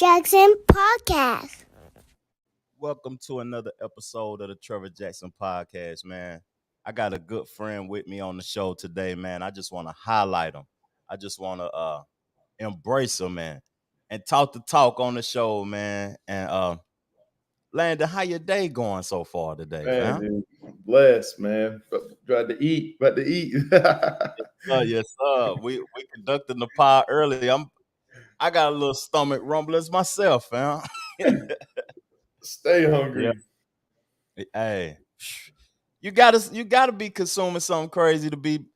Jackson Podcast. Welcome to another episode of the Trevor Jackson Podcast, man. I got a good friend with me on the show today, man. I just want to highlight him. I just want to embrace him, man, and talk the talk on the show, man. And Landon, how your day going so far today, Man, fam? dude, blessed, man. About to eat. Yes, sir. We conducted the pod early. I got a little stomach rumblings myself, fam. Stay hungry. Yeah. Hey, you gotta be consuming something crazy to be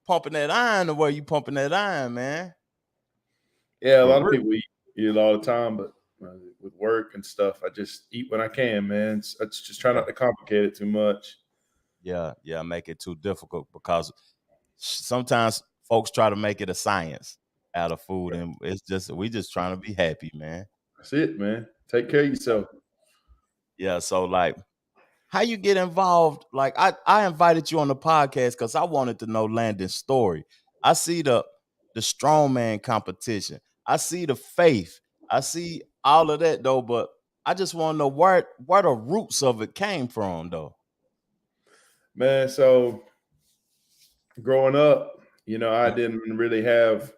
pumping that iron the way you pumping that iron, man. Yeah, a lot For of real. people eat it all the time, but with work and stuff, I just eat when I can, man. I just try not to complicate it too much. Yeah, make it too difficult because sometimes folks try to make it a science out of food, and we just trying to be happy, man. That's it, man. Take care of yourself. Yeah, so like, how you get involved? Like, I invited you on the podcast because I wanted to know Landon's story. I see the strongman competition. I see the faith. I see all of that though, but I just want to know where the roots of it came from, though. Man, so growing up, I didn't really have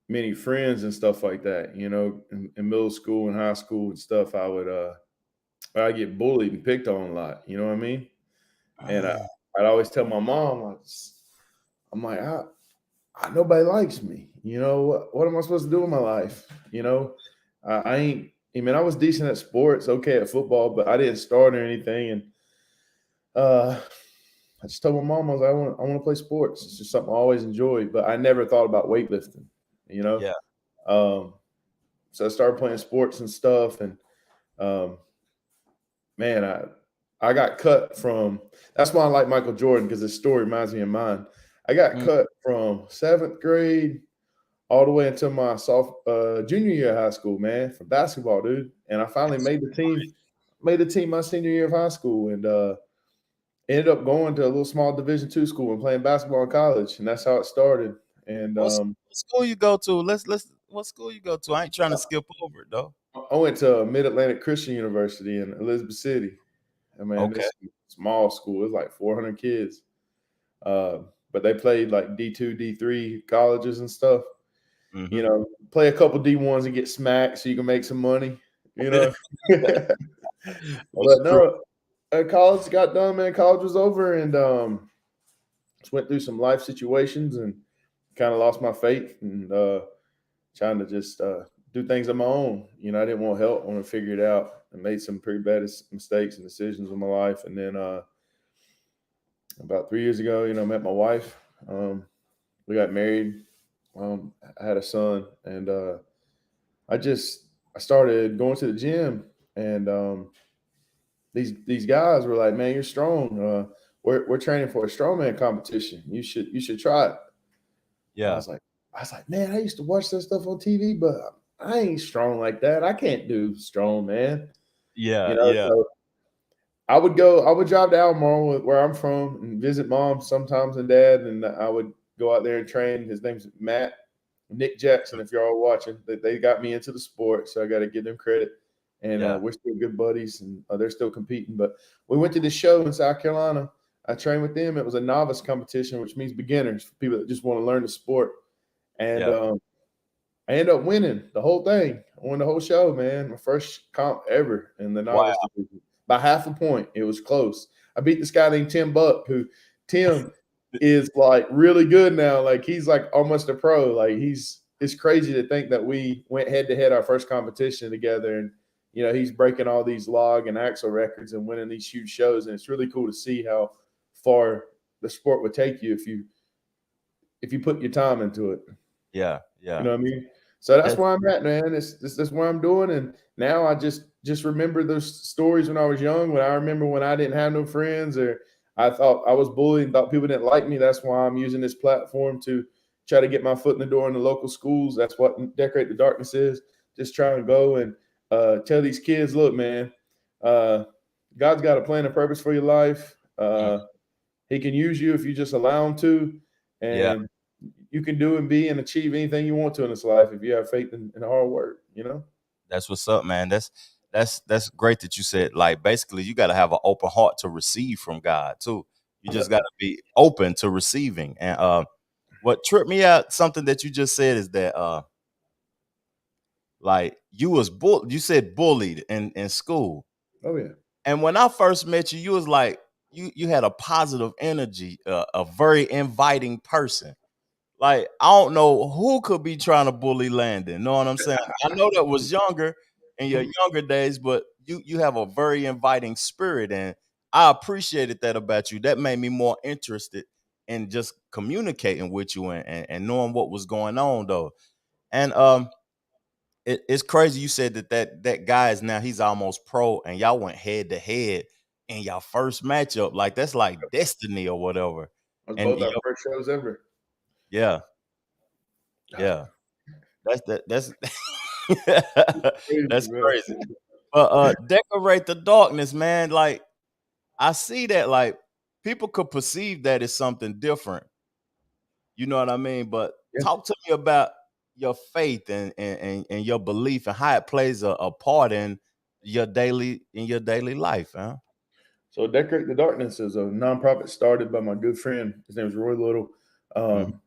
many friends and stuff like that. In middle school and high school and stuff, I get bullied and picked on a lot. You know what I mean? And I'd always tell my mom, I'm like, nobody likes me. What am I supposed to do with my life? I ain't. I mean, I was decent at sports, okay at football, but I didn't start or anything. And I just told my mom, I was like, I want to play sports. It's just something I always enjoyed, but I never thought about weightlifting. Yeah. So I started playing sports and stuff, and man, I got cut from. That's why I like Michael Jordan, because his story reminds me of mine. I got cut from 7th grade all the way until my junior year of high school, man, for basketball, dude. And I finally made the team. Made the team my senior year of high school, and ended up going to a little small Division II school and playing basketball in college, and that's how it started. And what school you go to? What school you go to? I ain't trying to skip over it though. I went to Mid-Atlantic Christian University in Elizabeth City. I mean, Okay. This small school. It was like 400 kids. But they played like D2, D3 colleges and stuff. Mm-hmm. Play a couple D1s and get smacked so you can make some money. But no, college got done, man. College was over, and just went through some life situations and kind of lost my faith and trying to just do things on my own. I didn't want help. I want to figure it out, and made some pretty bad mistakes and decisions in my life. And then about 3 years ago, I met my wife. We got married. I had a son, and I started going to the gym, and these guys were like, "Man, you're strong. We're training for a strongman competition. You should try it." Yeah. I was like, man, I used to watch that stuff on TV, but I ain't strong like that. I can't do strong, man. Yeah. So I would drive to Albemarle, where I'm from, and visit mom sometimes and dad, and I would go out there and train. His name's Nick Jackson. If you're all watching, they got me into the sport, so I got to give them credit. And we're still good buddies, and they're still competing. But we went to this show in South Carolina. I trained with them. It was a novice competition, which means beginners, for people that just want to learn the sport. And I ended up winning the whole thing. I won the whole show, man. My first comp ever in the novice division. By half a point. It was close. I beat this guy named Tim Buck, who Tim is like really good now. Like he's like almost a pro. Like it's crazy to think that we went head to head our first competition together, and he's breaking all these log and axle records and winning these huge shows. And it's really cool to see how far the sport would take you if you put your time into it. Yeah. You know what I mean? So that's where I'm at, man. That's what I'm doing. And now I just remember those stories when I was young, when I remember when I didn't have no friends, or I thought I was bullied and thought people didn't like me. That's why I'm using this platform to try to get my foot in the door in the local schools. That's what Decorate the Darkness is. Just trying to go and tell these kids, look, man, God's got a plan and purpose for your life. He can use you if you just allow him to. And you can do and be and achieve anything you want to in this life if you have faith in hard work, That's what's up, man. That's great that you said, like, basically you got to have an open heart to receive from God too. You just got to be open to receiving. And what tripped me out, something that you just said, is that like you said bullied in school. Oh yeah. And when I first met you, you was like you had a positive energy, a very inviting person. Like, I don't know who could be trying to bully Landon. Know what I'm saying? I know that was younger in your younger days, but you have a very inviting spirit, and I appreciated that about you. That made me more interested in just communicating with you and knowing what was going on, though. And it's crazy you said that guy is now, he's almost pro, and y'all went head to head in y'all first matchup. Like, that's like destiny or whatever. That was And both our first shows ever. yeah, yeah. That's Crazy, that's bro. crazy. But decorate the darkness, man. Like, I see that, like, people could perceive that as something different. You know what I mean? But Yeah. talk to me about your faith and your belief and how it plays a part in your daily life, huh? So Decorate the Darkness is a nonprofit started by my good friend. His name is Roy Little. Mhm.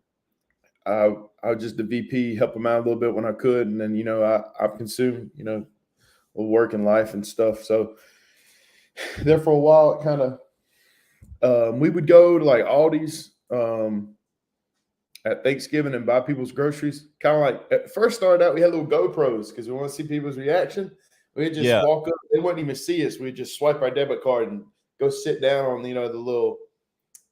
I was just the VP, help him out a little bit when I could, and then I've consumed with work and life and stuff. So there for a while, it kind of we would go to like Aldi's at Thanksgiving and buy people's groceries. Kind of like at first started out, we had little GoPros because we want to see people's reaction. We'd just Yeah, walk up; they wouldn't even see us. We'd just swipe our debit card and go sit down on the little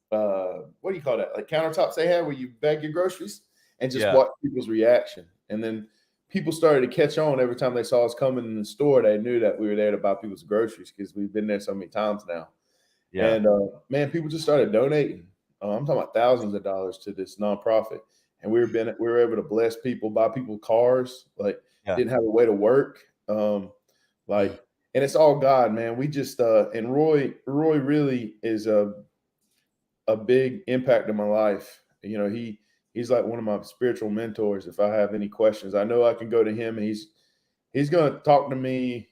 what do you call that? Like countertops they have where you bag your groceries and just yeah, watch people's reaction. And then people started to catch on every time they saw us coming in the store. They knew that we were there to buy people's groceries because we've been there so many times now. yeah, And man, people just started donating. I'm talking about thousands of dollars to this nonprofit, and we were able to bless people, buy people cars, like yeah. didn't have a way to work, like, Mm. and it's all God, man. We just and Roy really is a big impact in my life. He's like one of my spiritual mentors. If I have any questions, I know I can go to him, and he's going to talk to me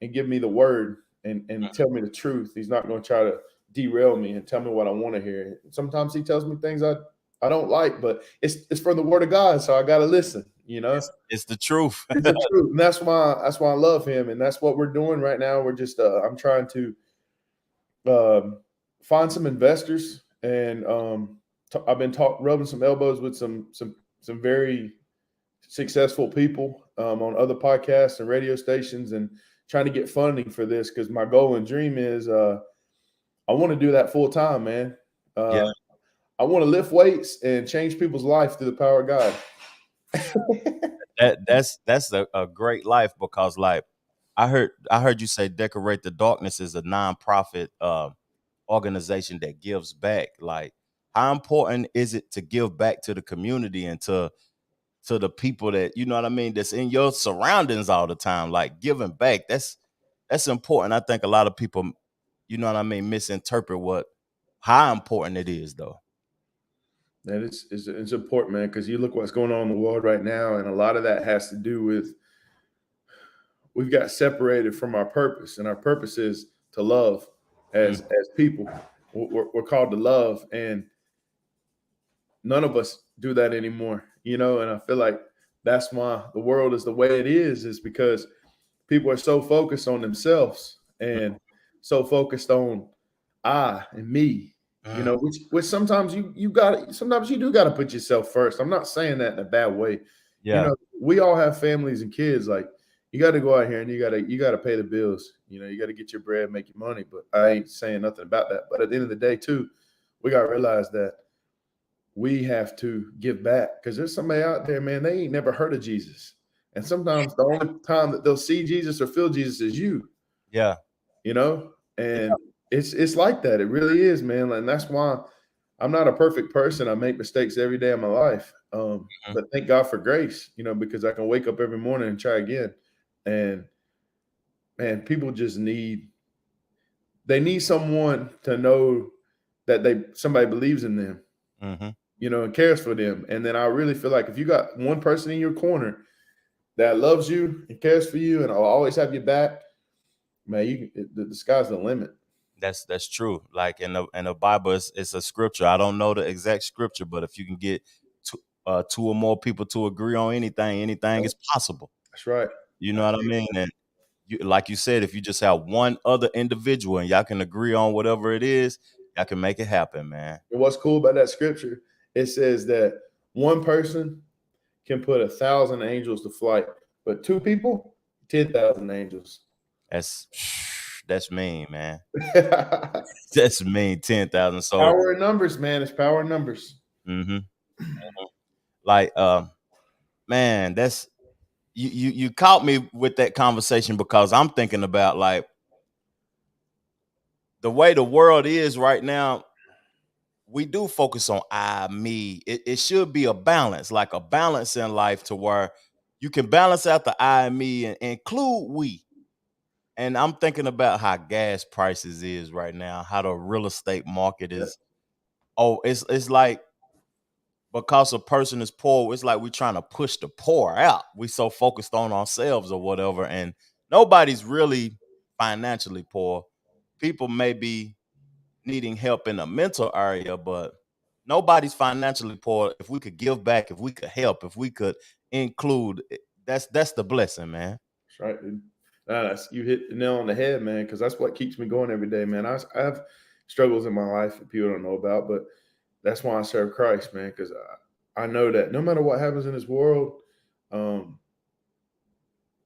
and give me the word and tell me the truth. He's not going to try to derail me and tell me what I want to hear. Sometimes he tells me things I don't like, but it's from the word of God, so I got to listen. It's the truth. It's the truth, and that's why I love him, and that's what we're doing right now. We're just I'm trying to find some investors, and I've been rubbing some elbows with some very successful people on other podcasts and radio stations, and trying to get funding for this because my goal and dream is I want to do that full time, man. Yeah, I want to lift weights and change people's life through the power of God. that's a great life, because, like, I heard you say Decorate the Darkness is a nonprofit organization that gives back. Like, how important is it to give back to the community and to the people that, you know what I mean, that's in your surroundings all the time? Like, giving back, that's important. I think a lot of people, you know what I mean, misinterpret how important it is, though. That it's important, man, because you look what's going on in the world right now, and a lot of that has to do with we've got separated from our purpose, and our purpose is to love Mm, as people. We're called to love, and none of us do that anymore. And I feel like that's why the world is the way it is because people are so focused on themselves and so focused on I and me. mm. Which sometimes sometimes you do got to put yourself first. I'm not saying that in a bad way. Yeah, We all have families and kids. Like, you got to go out here and you got to pay the bills. You got to get your bread, make your money. But I ain't saying nothing about that. But at the end of the day, too, we got to realize that we have to give back because there's somebody out there, man, they ain't never heard of Jesus. And sometimes the only time that they'll see Jesus or feel Jesus is you, yeah, you know? yeah. And it's like that. It really is, man. And that's why I'm not a perfect person. I make mistakes every day of my life. Mhm. But thank God for grace, because I can wake up every morning and try again. And man, people just need someone to know that somebody believes in them, Mhm. and cares for them. And then I really feel like if you got one person in your corner that loves you and cares for you and will always have your back, man, the sky's the limit. That's true. Like in the Bible, it's a scripture. I don't know the exact scripture, but if you can get two or more people to agree on anything is possible. That's right. You know what I mean? And like you said, if you just have one other individual and y'all can agree on whatever it is, y'all can make it happen, man. And what's cool about that scripture, it says that one person can put 1,000 angels to flight, but two people, 10,000 angels. That's mean, man. That's mean. 10,000. So power in numbers, man. It's power in numbers. Mm-hmm. Like, man, that's you caught me with that conversation because I'm thinking about like the way the world is right now. We do focus on me. It should be a balance, like a balance in life to where you can balance out the I, me, and include we. And I'm thinking about how gas prices is right now, how the real estate market is. Oh, it's like because a person is poor, it's like we're trying to push the poor out. We so focused on ourselves or whatever, and nobody's really financially poor. People may be needing help in a mental area, but nobody's financially poor. If we could give back, if we could help, if we could include, that's the blessing, man. That's right, dude. You hit the nail on the head, man, because that's what keeps me going every day, man. I have struggles in my life that people don't know about, but that's why I serve Christ, man, because I know that no matter what happens in this world, I'm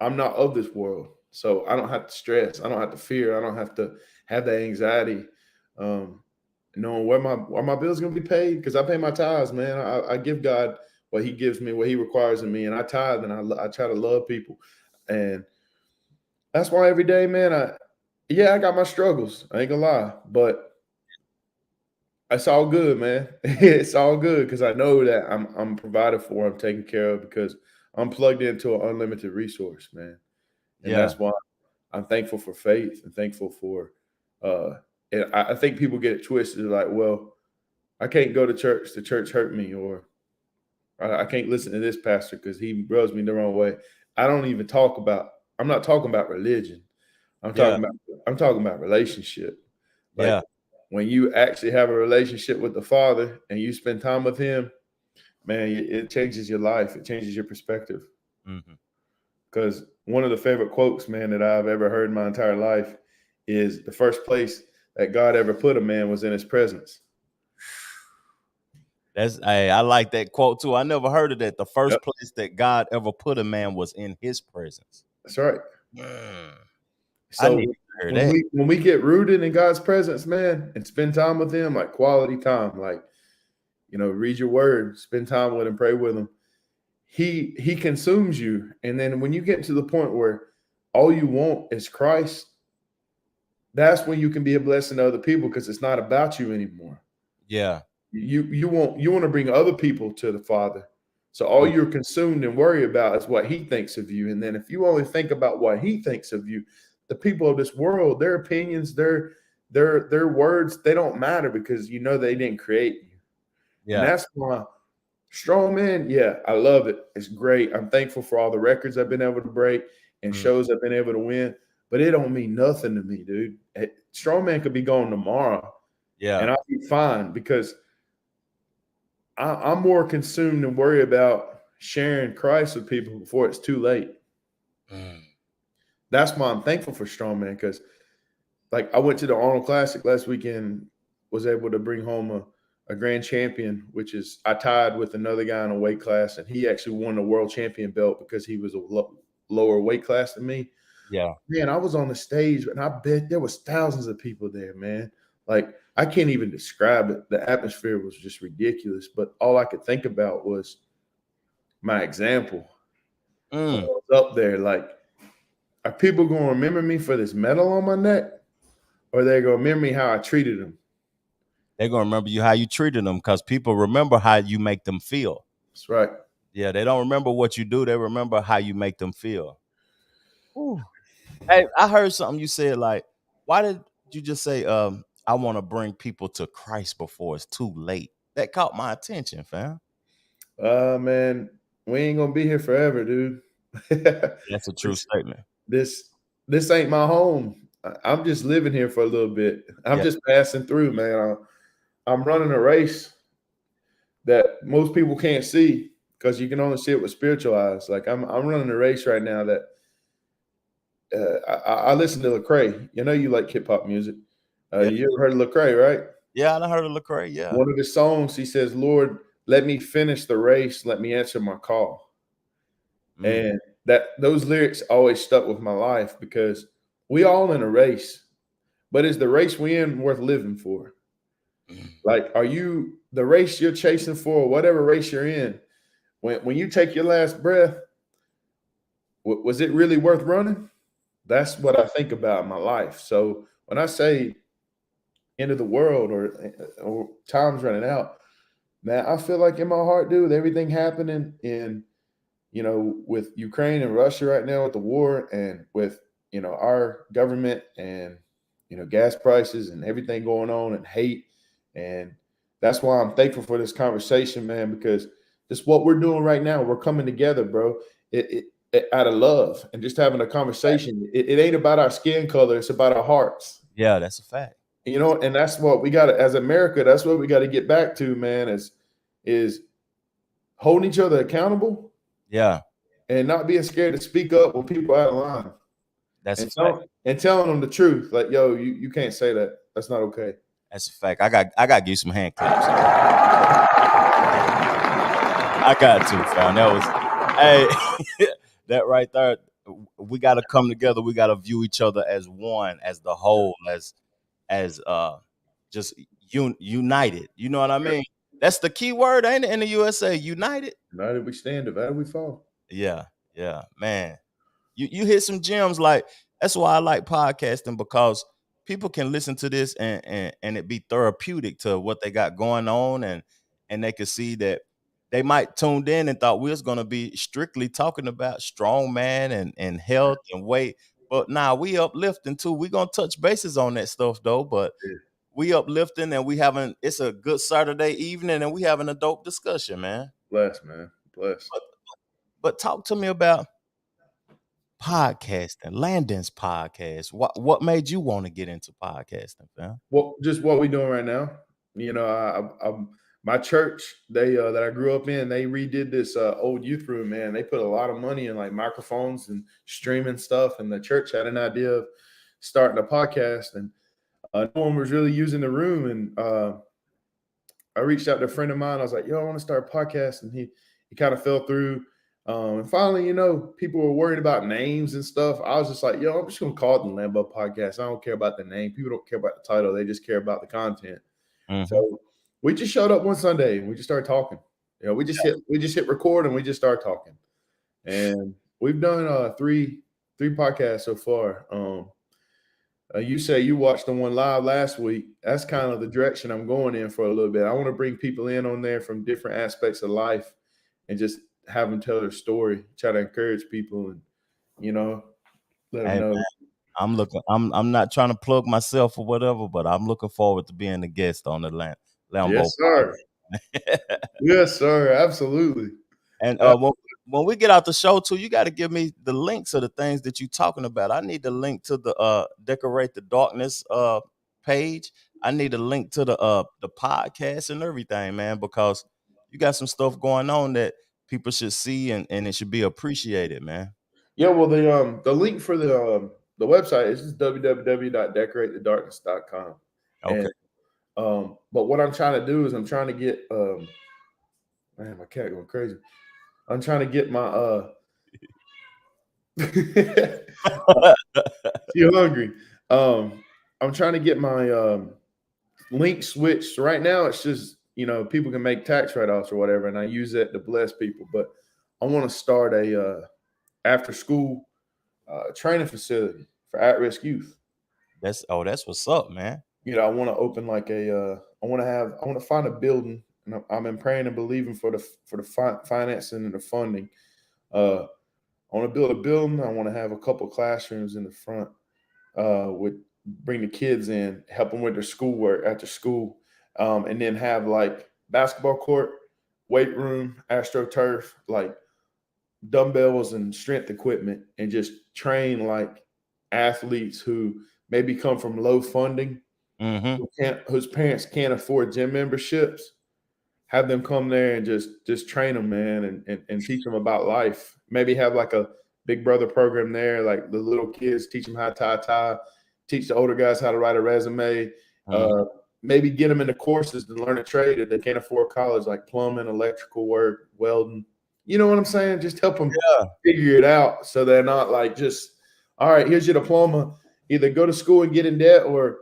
not of this world. So I don't have to stress. I don't have to fear. I don't have to have that anxiety, knowing where my bills going to be paid, because I pay my tithes, man. I give God what he gives me, what he requires of me, and I tithe, and I try to love people. And that's why every day, man, I got my struggles. I ain't gonna lie, but it's all good, man. It's all good because I know that I'm provided for, I'm taken care of, because I'm plugged into an unlimited resource, man. And that's why I'm thankful for faith and thankful for and I think people get it twisted, like, well, I can't go to church. The church hurt me, or I can't listen to this pastor because he rubs me the wrong way. I'm not talking about religion. I'm talking about relationship. Like when you actually have a relationship with the Father and you spend time with him, man, it changes your life. It changes your perspective. Because one of the favorite quotes, man, that I've ever heard in my entire life is the first place that God ever put a man was in his presence. I like that quote too. I never heard of that. The first place that God ever put a man was in his presence. That's right. So when we get rooted in God's presence, man, and spend time with him, like quality time, like, read your word, spend time with him, pray with him. He consumes you. And then when you get to the point where all you want is Christ, that's when you can be a blessing to other people, because it's not about you anymore. Yeah. You want to bring other people to the Father. So all you're consumed and worry about is what he thinks of you. And then if you only think about what he thinks of you, the people of this world, their opinions, their words, they don't matter, because they didn't create you. Yeah. And that's why strong man, I love it. It's great. I'm thankful for all the records I've been able to break and shows I've been able to win. But it don't mean nothing to me, dude. Strong man could be gone tomorrow. Yeah. And I'll be fine, because I'm more consumed and worried about sharing Christ with people before it's too late. That's why I'm thankful for strongman, because like I went to the Arnold Classic last weekend, was able to bring home a grand champion, which is I tied with another guy in a weight class, and he actually won the world champion belt because he was a lower weight class than me. Yeah. Man, I was on the stage, and I bet there was thousands of people there, man. Like, I can't even describe it. The atmosphere was just ridiculous. But all I could think about was my example. When I was up there, like, are people going to remember me for this medal on my neck? Or are they going to remember me how I treated them? They're going to remember you how you treated them, because people remember how you make them feel. That's right. Yeah, they don't remember what you do. They remember how you make them feel. Ooh. Hey, I heard something you said, like, why did you just say, I want to bring people to Christ before it's too late? That caught my attention, fam. Man, we ain't going to be here forever, dude. That's a true statement. This ain't my home. I'm just living here for a little bit. I'm Yeah. just passing through, man. I'm running a race that most people can't see because you can only see it with spiritual eyes. Like I'm running a race right now that I listen to Lecrae. You know you like hip hop music. Yeah. You ever heard of Lecrae, right? Yeah, I heard of Lecrae. Yeah. One of his songs, he says, "Lord, let me finish the race. Let me answer my call." Mm. And that those lyrics always stuck with my life because we all in a race, but is the race we in worth living for? Mm. Like, are you the race you're chasing for, whatever race you're in? When you take your last breath, was it really worth running? That's what I think about in my life. So when I say end of the world or time's running out, man, I feel like in my heart, dude, everything happening in with Ukraine and Russia right now with the war and with our government and gas prices and everything going on and hate, and that's why I'm thankful for this conversation, man, because just what we're doing right now, we're coming together, bro. It out of love and just having a conversation. It ain't about our skin color; it's about our hearts. Yeah, that's a fact. And that's what we got to, as America. That's what we got to get back to, man. Is holding each other accountable Yeah, and not being scared to speak up when people are out of line that's a and fact. telling them the truth. Like, yo, you can't say that. That's not okay. That's a fact. I got to give you some hand claps. I got to, fam. That was, hey, that right there. We got to come together. We got to view each other as one, as the whole, as just united. You know what I mean? That's the key word, ain't it, in the USA? United. United we stand, divided we fall. Yeah, yeah, man. You hit some gems. Like, that's why I like podcasting, because people can listen to this and it be therapeutic to what they got going on, and they can see that they might tuned in and thought we was gonna be strictly talking about strong man and health and weight. But now we uplifting too. We gonna touch bases on that stuff though, but Yeah. we uplifting and it's a good Saturday evening and we having a dope discussion, man. Bless, man. Bless. But talk to me about podcasting, Landon's podcast. What made you want to get into podcasting, fam? Well, just what we doing right now. My church, they that I grew up in, they redid this old youth room. Man, they put a lot of money in like microphones and streaming stuff, and the church had an idea of starting a podcast, and no one was really using the room. And I reached out to a friend of mine. I was like, "Yo, I want to start a podcast," and he kind of fell through. And finally, people were worried about names and stuff. I was just like, "Yo, I'm just gonna call it the Lambo Podcast. I don't care about the name. People don't care about the title. They just care about the content." Mm-hmm. So we just showed up one Sunday and we just started talking. We just hit record and we just started talking. And we've done three podcasts so far. You say you watched the one live last week. That's kind of the direction I'm going in for a little bit. I want to bring people in on there from different aspects of life and just have them tell their story, try to encourage people and, let them Hey, know. man, I'm not trying to plug myself or whatever, but I'm looking forward to being a guest on the Lambo. Yes, sir. Yes, sir. Absolutely. And when we get out the show too, you got to give me the links of the things that you're talking about. I need the link to the Decorate the Darkness page. I need a link to the podcast and everything, man, because you got some stuff going on that people should see and it should be appreciated, man. Yeah, well, the link for the website is just www.decoratethedarkness.com. Okay. And but what I'm trying to do is I'm trying to get man, my cat going crazy. I'm trying to get my you hungry. I'm trying to get my link switched. Right now it's just, people can make tax write-offs or whatever, and I use that to bless people. But I want to start a after school training facility for at-risk youth. That's what's up, man. I want to open like I want to find a building, and I'm in praying and believing for the financing and the funding. I want to build a building. I want to have a couple classrooms in the front, with bring the kids in, help them with their schoolwork after school, and then have like basketball court, weight room, AstroTurf, like dumbbells and strength equipment and just train like athletes who maybe come from low funding, whose parents can't afford gym memberships. Have them come there and just train them, man, and teach them about life. Maybe have like a Big Brother program there, like the little kids teach them how to tie, teach the older guys how to write a resume. Maybe get them into courses to learn a trade if they can't afford college, like plumbing, electrical work, welding. You know what I'm saying? Just help them figure it out so they're not like just, all right, here's your diploma. Either go to school and get in debt or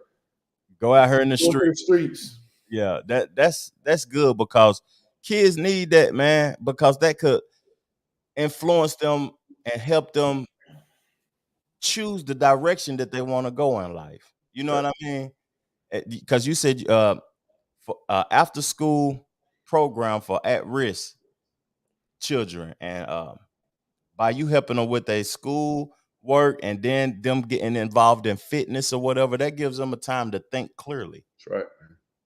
go out here in the streets. Yeah, that's good because kids need that, man, because that could influence them and help them choose the direction that they want to go in life. You know what I mean? Because you said for after school program for at risk children, and by you helping them with their school work and then them getting involved in fitness or whatever, that gives them a time to think clearly. That's right.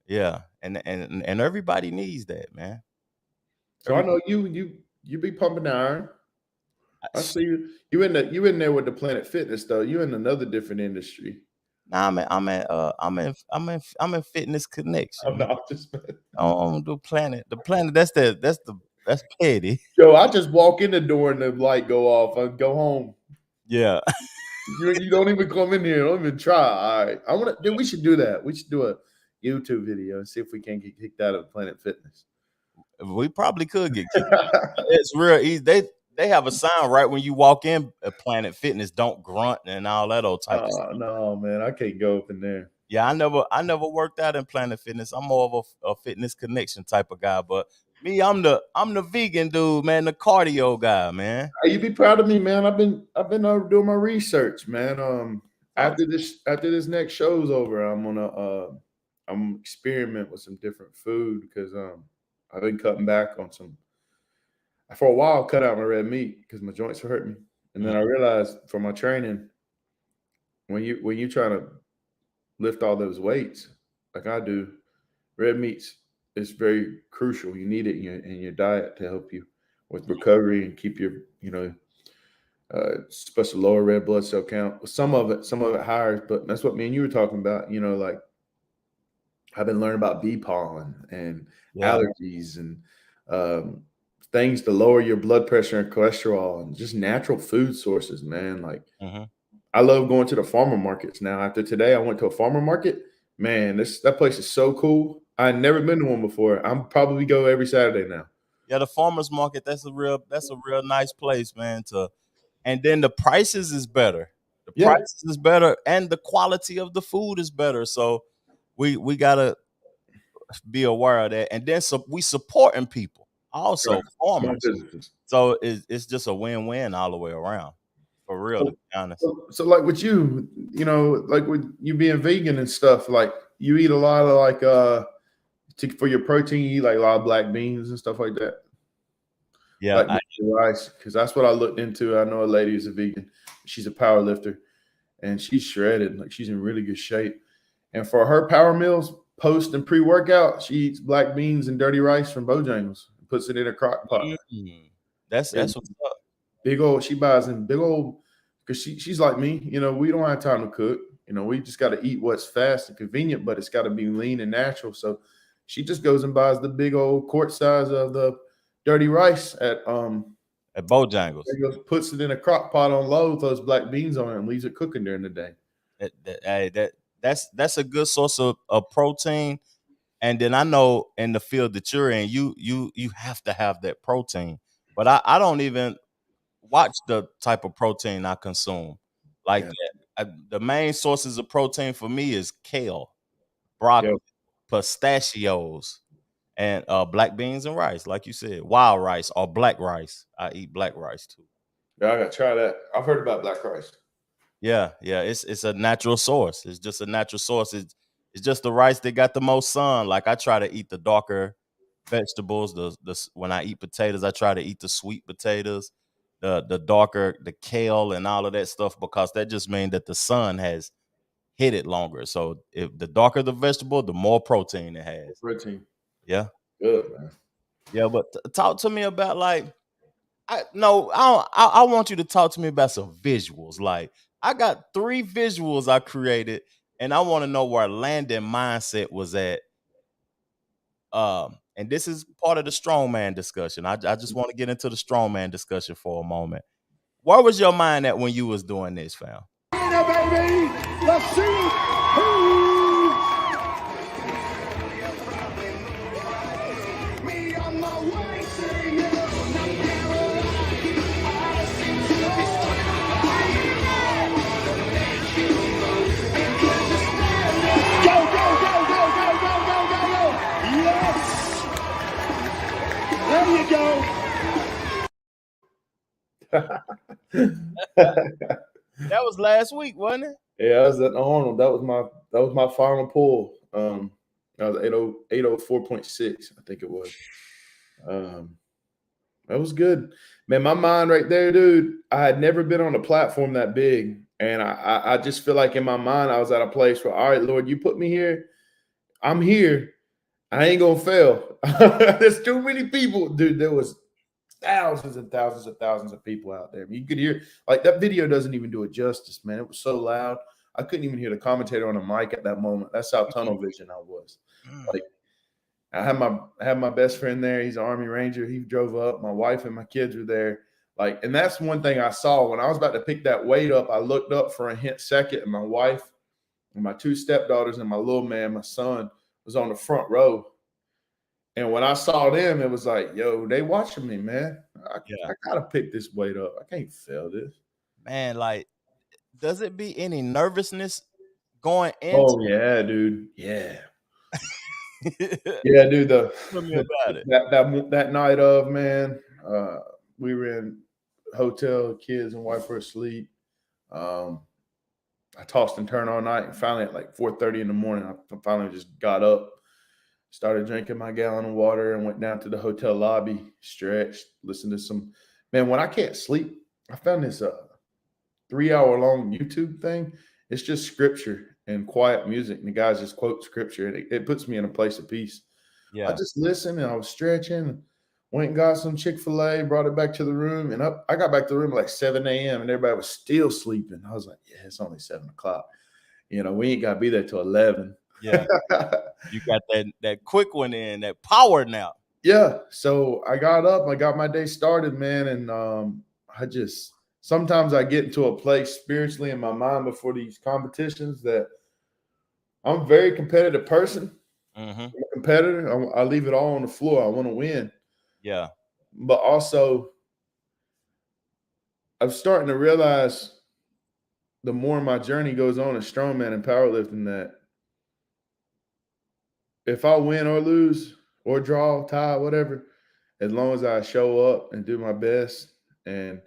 Yeah, and everybody needs that, man. So I know you be pumping iron. I see you. You in there with the Planet Fitness though. You in another different industry. Nah, I'm in Fitness Connection. I'm not just. On the Planet. The Planet. That's petty. Yo, I just walk in the door and the light go off. I go home. Yeah. You don't even come in here. Don't even try. All right. I want to. We should do that. We should do a YouTube video and see if we can get kicked out of Planet Fitness. We probably could get kicked. It's real easy. They have a sign right when you walk in at Planet Fitness, don't grunt and all that old type of stuff. No, man, I can't go up in there. Yeah, I never worked out in Planet Fitness. I'm more of a Fitness Connection type of guy, but me, I'm the vegan dude, man, the cardio guy, man. You be proud of me, man. I've been doing my research, man. After this next show's over, I'm gonna experiment with some different food because I've been cutting back on some. For a while, I cut out my red meat because my joints were hurting me, and then I realized for my training, when you trying to lift all those weights like I do, red meats is very crucial. You need it in your diet to help you with recovery and keep your it's supposed to lower red blood cell count. Some of it higher, but that's what me and you were talking about. Like I've been learning about bee pollen and allergies and things to lower your blood pressure and cholesterol and just natural food sources, man. Like I love going to the farmer markets now. After today, I went to a farmer market. Man, that place is so cool. I had never been to one before. I'm probably go every Saturday now. Yeah, the farmers market, that's a real nice place, man. And then the prices is better. The prices is better and the quality of the food is better. So we gotta be aware of that. And then we supporting people. Also farmers. So it's just a win-win all the way around. For real, to be honest. So like with you, like with you being vegan and stuff, like you eat a lot of like for your protein, you eat like a lot of black beans and stuff like that. Yeah, like rice, because that's what I looked into. I know a lady who's a vegan. She's a power lifter, and she's shredded. Like she's in really good shape. And for her power meals, post and pre-workout, she eats black beans and dirty rice from Bojangles and puts it in a crock pot. That's what's up. Big old, she buys in big old, because she's like me. We don't have time to cook. We just got to eat what's fast and convenient, but it's got to be lean and natural. So she just goes and buys the big old quart size of the dirty rice at Bojangles. Puts it in a crock pot on low, throws black beans on it, and leaves it cooking during the day. That's a good source of protein. And then I know in the field that you're in, you have to have that protein. But I don't even watch the type of protein I consume like that. The main sources of protein for me is kale, broccoli, pistachios, and black beans and rice, like you said, wild rice or black rice. I eat black rice too. Yeah, I gotta try that. I've heard about black rice. Yeah, it's a natural source. It's just a natural source. It's just the rice that got the most sun. Like I try to eat the darker vegetables. The when I eat potatoes, I try to eat the sweet potatoes, the darker, the kale and all of that stuff, because that just means that the sun has hit it longer. So if the darker the vegetable, the more protein it has. Protein. Yeah. Good, man. Yeah, but talk to me about like I want you to talk to me about some visuals. Like I got 3 visuals I created, and I want to know where Landon mindset was at. And this is part of the strongman discussion. I just want to get into the strongman discussion for a moment. Where was your mind at when you was doing this, fam? Baby, let's see me on my way to you. Go, go, go, go, go, go, go, go, go. Yes. There you go. That was last week, wasn't it? Yeah, I was at Arnold. That was my final pull. I was 804.6, I think it was. That was good. Man, my mind right there, dude. I had never been on a platform that big. And I just feel like in my mind, I was at a place where, all right, Lord, you put me here. I'm here. I ain't gonna fail. There's too many people, dude. There was thousands and thousands and thousands of people out there. You could hear, like, that video doesn't even do it justice, man. It was so loud. I couldn't even hear the commentator on the mic at that moment. That's how tunnel vision I was. Like, I had my best friend there. He's an Army Ranger. He drove up. My wife and my kids were there. Like, and that's one thing I saw when I was about to pick that weight up. I looked up for a hint second, and my wife and my 2 stepdaughters and my little man, my son, was on the front row. And when I saw them, it was like, yo, they watching me, man. I gotta pick this weight up. I can't fail this. Man, like, does it be any nervousness going into? Oh yeah, dude. Yeah. Yeah, dude. Tell me about it. That night of, man, we were in hotel, kids and wife were asleep. I tossed and turned all night, and finally at like 4:30 in the morning, I finally just got up, started drinking my gallon of water, and went down to the hotel lobby, stretched, listened to some. Man, when I can't sleep, I found this 3-hour-long YouTube thing. It's just scripture and quiet music, and the guys just quote scripture, and it puts me in a place of peace. Yeah. I just listened, and I was stretching, went and got some Chick-fil-A, brought it back to the room, and I got back to the room at like 7 a.m., and everybody was still sleeping. I was like, yeah, it's only 7 o'clock. You know, we ain't got to be there till 11. Yeah. You got that quick one in, that power now. Yeah. So I got up, I got my day started, man, and sometimes I get into a place spiritually in my mind before these competitions that I'm a very competitive person. Mm-hmm. I'm a competitor. I leave it all on the floor. I want to win. Yeah. But also, I'm starting to realize the more my journey goes on as strongman and powerlifting that if I win or lose or draw, tie, whatever, as long as I show up and do my best and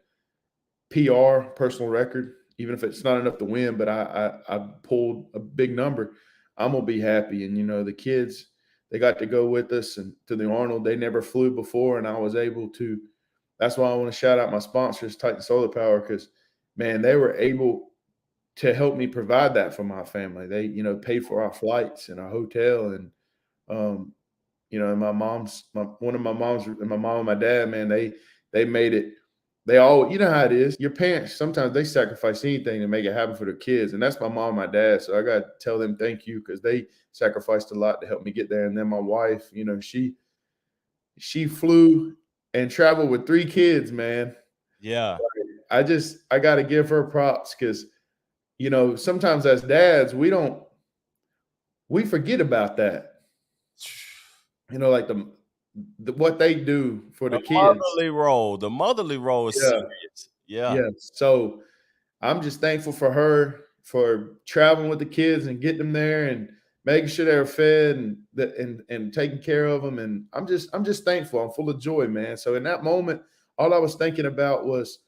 PR, personal record, even if it's not enough to win, but I pulled a big number, I'm gonna be happy. And you know, the kids, they got to go with us and to the Arnold. They never flew before, and I was able to. That's why I want to shout out my sponsors, Titan Solar Power, because man, they were able to help me provide that for my family. They, you know, paid for our flights and our hotel, and you know, and one of my moms and my mom and my dad, man, they made it. They all, you know how it is. Your parents, sometimes they sacrifice anything to make it happen for their kids. And that's my mom and my dad. So I got to tell them thank you because they sacrificed a lot to help me get there. And then my wife, you know, she flew and traveled with 3 kids, man. Yeah. I got to give her props because, you know, sometimes as dads, we forget about that. You know, like the what they do for the kids. The motherly role is serious. Yeah. Yeah. So I'm just thankful for her for traveling with the kids and getting them there and making sure they're fed and taking care of them. And I'm just thankful. I'm full of joy, man. So in that moment, all I was thinking about was,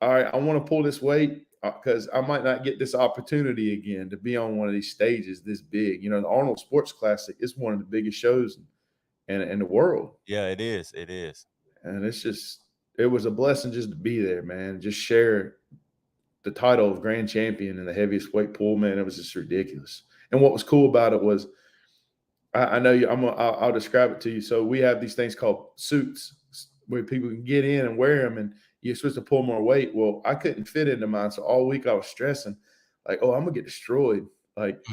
all right, I want to pull this weight because I might not get this opportunity again to be on one of these stages this big. You know, the Arnold Sports Classic is one of the biggest shows in the world. Yeah, it is. It is. And it was a blessing just to be there, man. Just share the title of grand champion in the heaviest weight pool, man. It was just ridiculous. And what was cool about it was, I know you. I'll describe it to you. So we have these things called suits, where people can get in and wear them, and you're supposed to pull more weight. Well, I couldn't fit into mine, so all week I was stressing, like, oh, I'm gonna get destroyed. Like,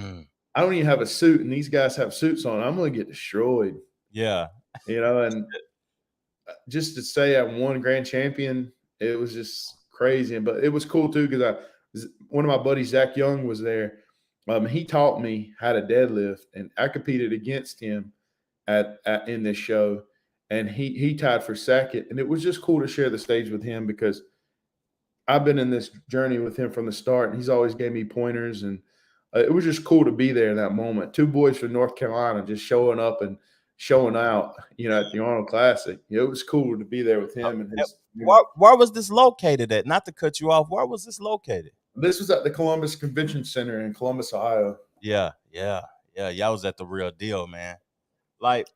I don't even have a suit, and these guys have suits on. I'm gonna get destroyed. Yeah. And just to say I won grand champion, it was just crazy. But it was cool too, because one of my buddies, Zach Young, was there. He taught me how to deadlift, and I competed against him in this show, and he tied for second. And it was just cool to share the stage with him, because I've been in this journey with him from the start, and he's always gave me pointers, and it was just cool to be there in that moment. Two boys from North Carolina just showing up and showing out, at the Arnold Classic. It was cool to be there with him. And his, where was this located at? Not to cut you off. Where was this located? This was at the Columbus Convention Center in Columbus, Ohio. Yeah. Y'all was at the real deal, man. Like,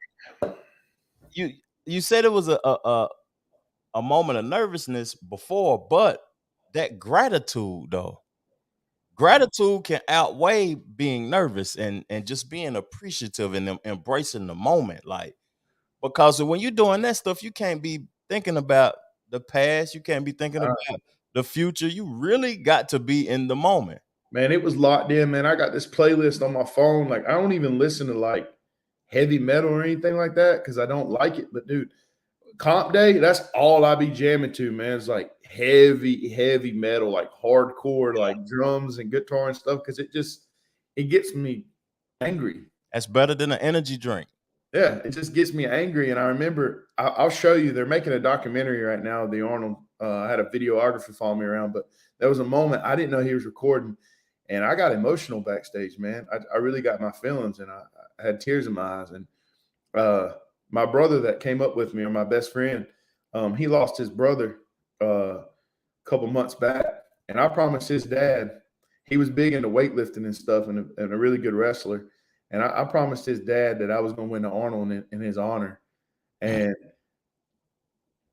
you said it was a moment of nervousness before, but that gratitude, though. Gratitude can outweigh being nervous and just being appreciative and embracing the moment. Like, because when you're doing that stuff, you can't be thinking about the past. You can't be thinking about the future. You really got to be in the moment. Man, it was locked in, man. I got this playlist on my phone. Like, I don't even listen to like heavy metal or anything like that, because I don't like it. But dude, comp day, that's all I be jamming to, man. It's like heavy metal, like hardcore, like drums and guitar and stuff, because it gets me angry. That's better than an energy drink. Yeah, it just gets me angry. And I remember, I'll show you, they're making a documentary right now of the Arnold. I had a videographer follow me around, but there was a moment I didn't know he was recording, and I got emotional backstage, man. I really got my feelings, and I had tears in my eyes. And my brother that came up with me, or my best friend, he lost his brother a couple months back, and I promised his dad, he was big into weightlifting and stuff, and a really good wrestler. And I promised his dad that I was going to win the Arnold in his honor. And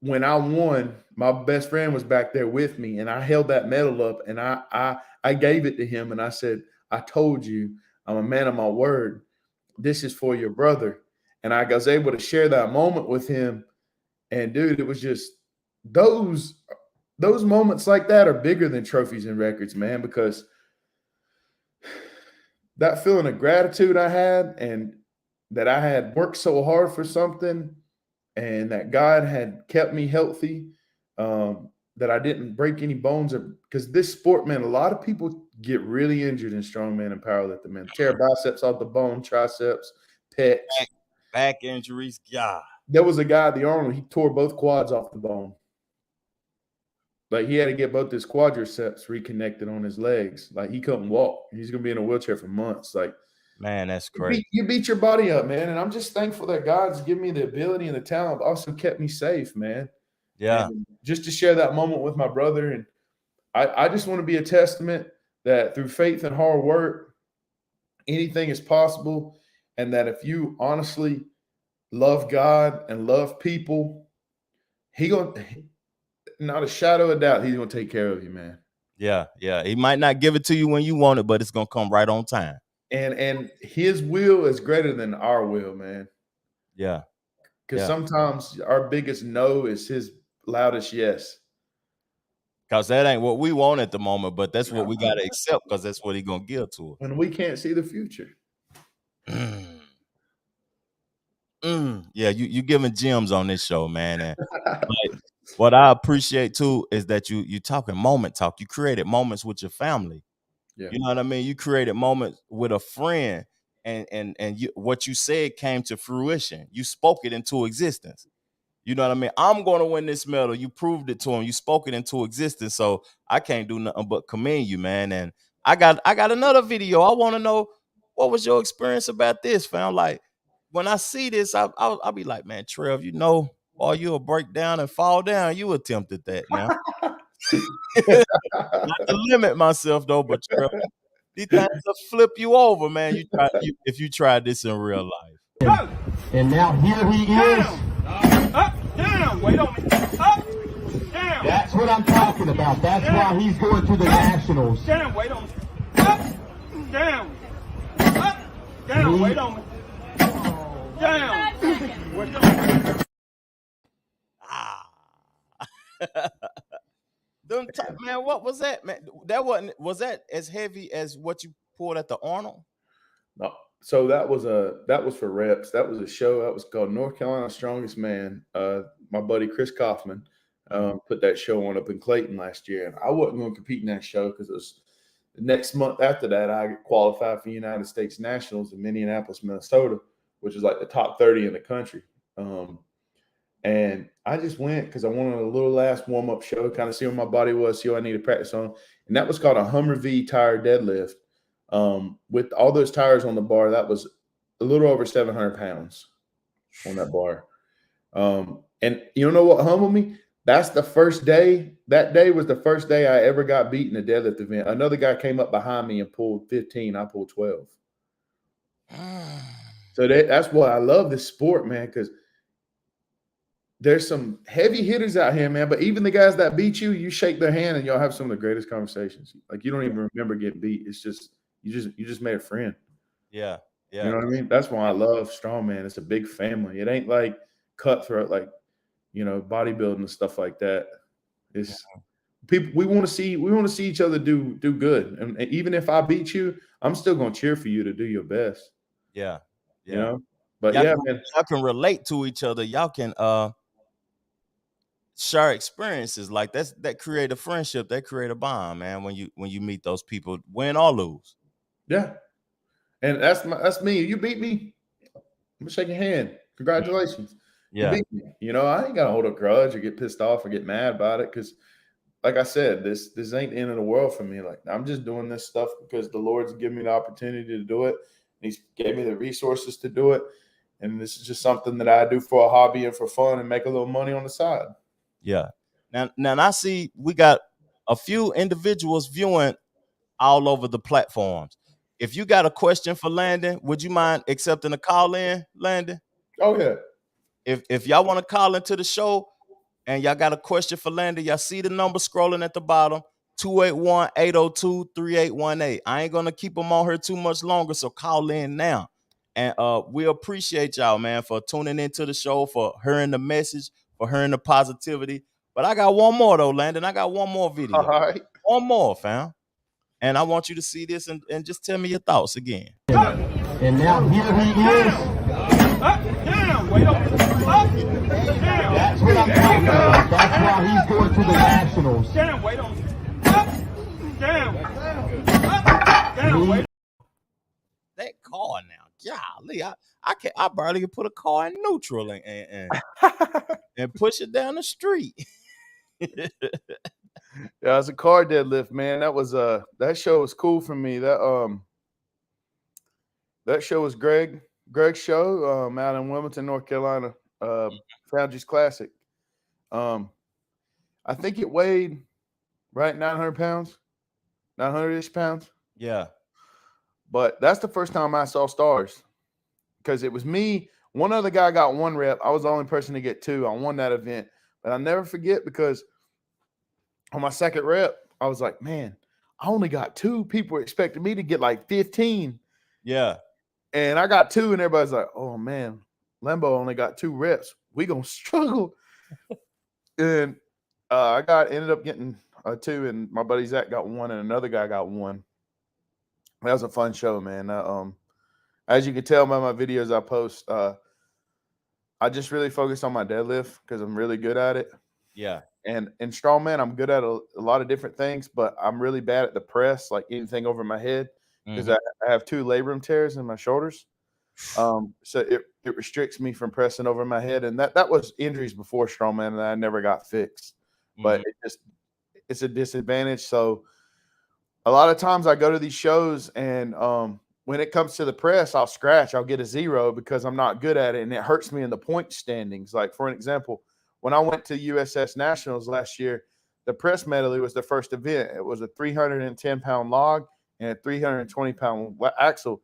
when I won, my best friend was back there with me, and I held that medal up, and I gave it to him, and I said, I told you, I'm a man of my word. This is for your brother. And I was able to share that moment with him. And dude, it was just those moments like that are bigger than trophies and records, man, because that feeling of gratitude I had, and that I had worked so hard for something, and that God had kept me healthy, that I didn't break any bones. Because this sport, man, a lot of people get really injured in strongman and powerlifting, man. Tear biceps off the bone, triceps, pecs. Back injuries, yeah. There was a guy at the Arnold, he tore both quads off the bone. Like, he had to get both his quadriceps reconnected on his legs. Like, he couldn't walk. He's going to be in a wheelchair for months. Like, man, that's crazy. You beat your body up, man. And I'm just thankful that God's given me the ability and the talent, but also kept me safe, man. Yeah. And just to share that moment with my brother. And I just want to be a testament that through faith and hard work, anything is possible. And that if you honestly love God and love people, not a shadow of doubt, he's going to take care of you, man. Yeah. He might not give it to you when you want it, but it's going to come right on time. And his will is greater than our will, man. Yeah. Because sometimes our biggest no is his loudest yes. Because that ain't what we want at the moment, but that's what we got to accept, because that's what he's going to give to us. When we can't see the future. Yeah, you giving gems on this show, man. And like, what I appreciate too is that you talking moment talk. You created moments with your family. Yeah. You know what I mean? You created moments with a friend, and what you said came to fruition. You spoke it into existence. You know what I mean? I'm going to win this medal. You proved it to him. You spoke it into existence. So I can't do nothing but commend you, man. And I got another video. I want to know, what was your experience about this, fam? Like, when I see this, I'll be like, man, Trev, or you'll break down and fall down. You attempted that now. Not to limit myself, though, but Trev, these things will flip you over, man. If you tried this in real life. And now here he is. Up, down, wait on me. Up, down. That's what I'm talking about. That's why he's going to the Nationals. Down, wait on me. Up, down. Up, down, wait on me. Down. Wait on me. them man, what was that, man? Was that as heavy as what you pulled at the Arnold? No. So that was for reps. That was a show that was called North Carolina Strongest Man. My buddy Chris Kaufman put that show on up in Clayton last year, and I wasn't going to compete in that show because it was the next month after that I qualified for United States Nationals in Minneapolis, Minnesota, which is like the top 30 in the country. And I just went because I wanted a little last warm-up show, kind of see where my body was, see what I needed to practice on. And that was called a Hummer V tire deadlift. With all those tires on the bar, that was a little over 700 pounds on that bar. And you know what humbled me? That's the first day. That day was the first day I ever got beat in a deadlift event. Another guy came up behind me and pulled 15. I pulled 12. So that's why I love this sport, man, because there's some heavy hitters out here, man. But even the guys that beat you, you shake their hand and y'all have some of the greatest conversations. Like you don't even remember getting beat. It's just you just made a friend. Yeah. You know what I mean? That's why I love strongman. It's a big family. It ain't like cutthroat, like bodybuilding and stuff like that. It's people. We want to see each other do good. And even if I beat you, I'm still gonna cheer for you to do your best. Yeah. You know. But man, y'all can relate to each other. Y'all can share experiences like that create a friendship, that create a bond, man. When you meet those people, win or lose. Yeah. And that's me. You beat me, I'm gonna shake your hand. Congratulations. Yeah. You beat me. I ain't gotta hold a grudge or get pissed off or get mad about it because, like I said, this ain't the end of the world for me. Like I'm just doing this stuff because the Lord's given me the opportunity to do it. He's gave me the resources to do it, and this is just something that I do for a hobby and for fun and make a little money on the side. Yeah. Now I see we got a few individuals viewing all over the platforms. If you got a question for Landon, would you mind accepting a call in, Landon? Oh yeah. If y'all want to call into the show and y'all got a question for Landon, y'all see the number scrolling at the bottom, 281-802-3818. I ain't gonna keep them on here too much longer, so call in now. And we appreciate y'all, man, for tuning into the show, for hearing the message, for hearing the positivity. But I got one more though, Landon. I got one more video. All right. One more, fam. And I want you to see this and just tell me your thoughts again. And now here he is. Down, wait up. That's what I'm talking about. That's why he's going to the Nationals. Down, wait on. Down. Down, wait. That car now, golly, I barely can put a car in neutral and push it down the street. Yeah, it's a car deadlift, man. That was that show was cool for me. That show was Greg's show out in Wilmington, North Carolina. Foundry's Classic. I think it weighed right 900 pounds, 900-ish pounds. Yeah. But that's the first time I saw stars because it was me. One other guy got 1 rep. I was the only person to get 2. I won that event. But I'll never forget because on my second rep, I was like, man, I only got 2. People were expecting me to get like 15. Yeah. And I got 2, and everybody's like, oh, man, Lambo only got 2 reps. We going to struggle. And I ended up getting 2, and my buddy Zach got 1, and another guy got 1. That was a fun show, man. As you can tell by my videos I post, I just really focus on my deadlift because I'm really good at it. Yeah. And in strongman, I'm good at a lot of different things, but I'm really bad at the press, like anything over my head, because I have 2 labrum tears in my shoulders. So it restricts me from pressing over my head, and that was injuries before strongman, and I never got fixed. But it's a disadvantage. So a lot of times I go to these shows, and when it comes to the press, I'll scratch. I'll get a 0 because I'm not good at it, and it hurts me in the point standings. Like, for an example, when I went to USS Nationals last year, the press medley was the first event. It was a 310-pound log and a 320-pound axle,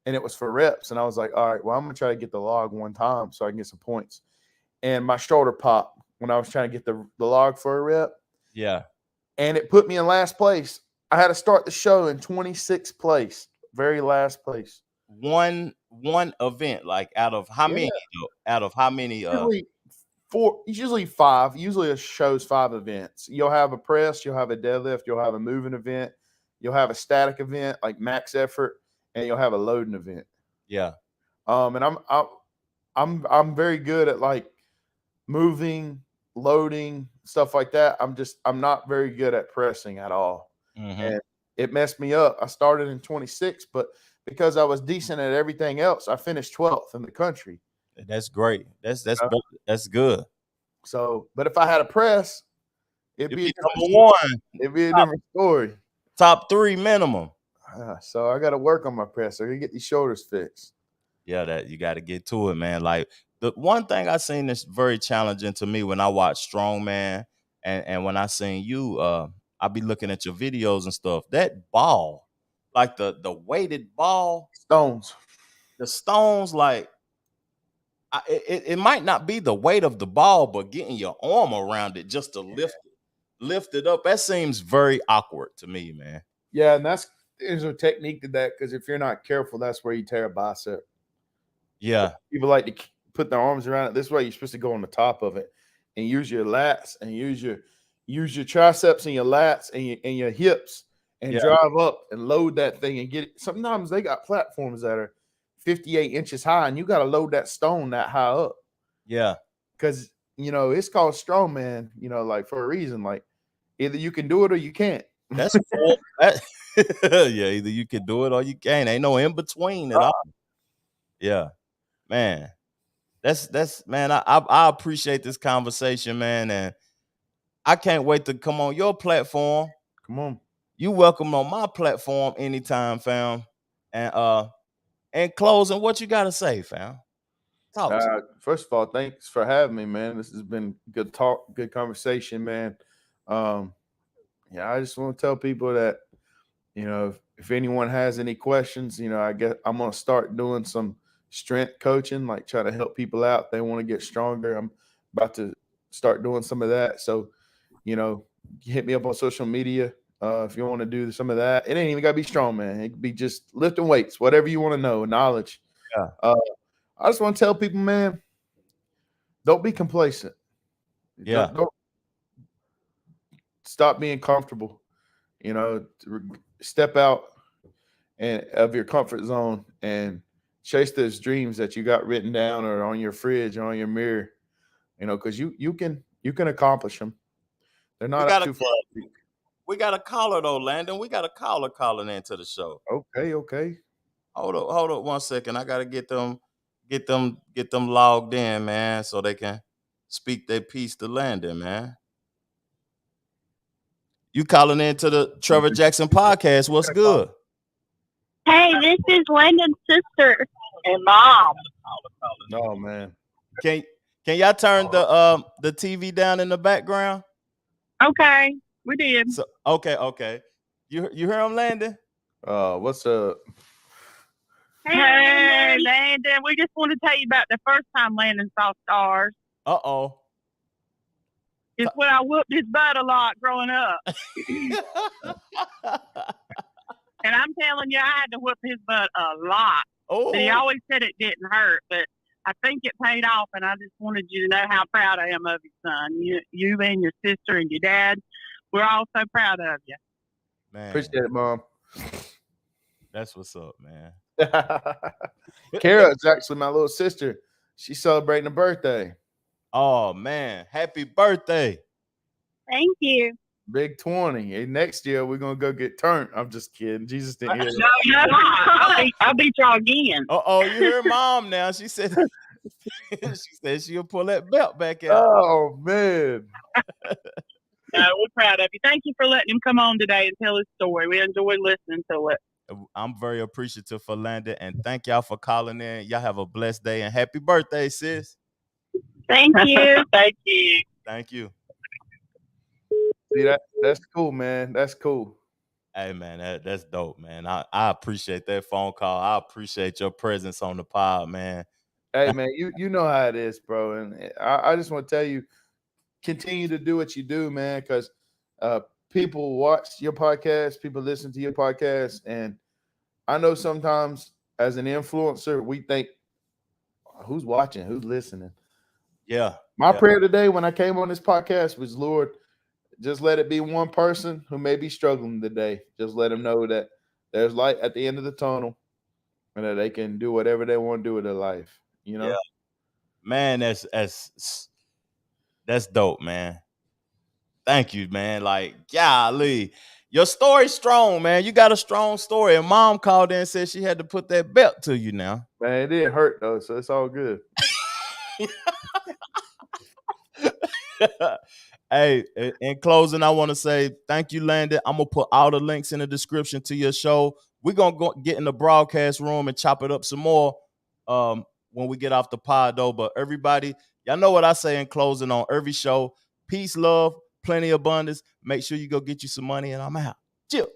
and it was for reps. And I was like, all right, well, I'm going to try to get the log 1 time so I can get some points. And my shoulder popped when I was trying to get the log for a rep. Yeah. And it put me in last place. I had to start the show in 26th place, very last place. One event, like out of how many? Out of how many? 4, usually 5. Usually a show's 5 events. You'll have a press, you'll have a deadlift, you'll have a moving event, you'll have a static event like max effort, and you'll have a loading event. Yeah. And I'm very good at like moving, loading, stuff like that. I'm not very good at pressing at all. And it messed me up. I started in 26, but because I was decent at everything else, I finished 12th in the country. That's great. That's good. So, but if I had a press, it'd be a number one. It'd be a different story. Top 3 minimum. So I got to work on my press. I got to get these shoulders fixed. Yeah, that you got to get to it, man. Like the one thing I seen that's very challenging to me when I watch strongman and when I seen you, I be looking at your videos and stuff. That ball, like the weighted ball, the stones, like it might not be the weight of the ball, but getting your arm around it just to lift it up. That seems very awkward to me, man. Yeah, and there's a technique to that because if you're not careful, that's where you tear a bicep. Yeah. People like to put their arms around it. This way, you're supposed to go on the top of it and use your lats and use your triceps and your lats and your hips and drive up and load that thing and get it. Sometimes they got platforms that are 58 inches high, and you got to load that stone that high up. Yeah. Because, it's called strongman, like for a reason. Like either you can do it or you can't. That's cool. Yeah, either you can do it or you can't. Ain't no in between at all. Yeah, man. That's man. I appreciate this conversation, man, and I can't wait to come on your platform. Come on, you welcome on my platform anytime, fam. And in closing, what you gotta say, fam? First of all, thanks for having me, man. This has been good talk, good conversation, man. I just want to tell people that, if anyone has any questions, I guess I'm going to start doing some strength coaching, like try to help people out. They want to get stronger. I'm about to start doing some of that. So, hit me up on social media if you want to do some of that. It ain't even got to be strong, man. It could be just lifting weights, whatever you want to know, knowledge. Yeah. I just want to tell people, man, don't be complacent. Yeah. Don't stop being comfortable. Step out of your comfort zone and chase those dreams that you got written down or on your fridge or on your mirror. Because you can accomplish them. They're not too far. We got a caller though, Landon. We got a caller calling into the show. Okay. Hold up 1 second. I gotta get them logged in, man, so they can speak their piece to Landon, man. You calling into the Trevor Jackson podcast? What's good? Hey, this is Landon's sister and mom. No, man. Can y'all turn the TV down in the background? Okay, we did. So, okay. You hear him, Landon? What's up? Hey, Landon, we just want to tell you about the first time Landon saw stars. Uh-oh. It's when I whooped his butt a lot growing up. And I'm telling you, I had to whoop his butt a lot. Oh. But he always said it didn't hurt, but I think it paid off, and I just wanted you to know how proud I am of your son. You and your sister and your dad, we're all so proud of you. Man. Appreciate it, Mom. That's what's up, man. Kara is actually my little sister. She's celebrating a birthday. Oh, man. Happy birthday. Thank you. Big 20. And next year, we're going to go get turned. I'm just kidding. Jesus didn't hear No, I'll beat y'all again. Uh-oh, you hear Mom now. She said she'll pull that belt back out. Oh, man. No, we're proud of you. Thank you for letting him come on today and tell his story. We enjoyed listening to it. I'm very appreciative for Landon, and thank y'all for calling in. Y'all have a blessed day, and happy birthday, sis. Thank you. Thank you. Thank you. See, that's cool, man. That's cool. Hey, man, that's dope, man. I appreciate that phone call. I appreciate your presence on the pod, man. Hey, man, you know how it is, bro. And I just want to tell you, continue to do what you do, man, because people watch your podcast, people listen to your podcast, and I know sometimes as an influencer, we think, who's watching, who's listening? Yeah. My Yeah. prayer today when I came on this podcast was, Lord, just let it be one person who may be struggling today. Just let them know that there's light at the end of the tunnel and that they can do whatever they want to do with their life. You know? Yeah. Man, that's dope, man. Thank you, man. Like, golly. Your story's strong, man. You got a strong story. And mom called in and said she had to put that belt to you now. Man, it didn't hurt though, so it's all good. Hey, in closing, I want to say thank you, Landon. I'm gonna put all the links in the description to your show. We're gonna go get in the broadcast room and chop it up some more when we get off the pod, though. But everybody, y'all know what I say in closing on every show: peace, love, plenty of abundance. Make sure you go get you some money, and I'm out. Chill.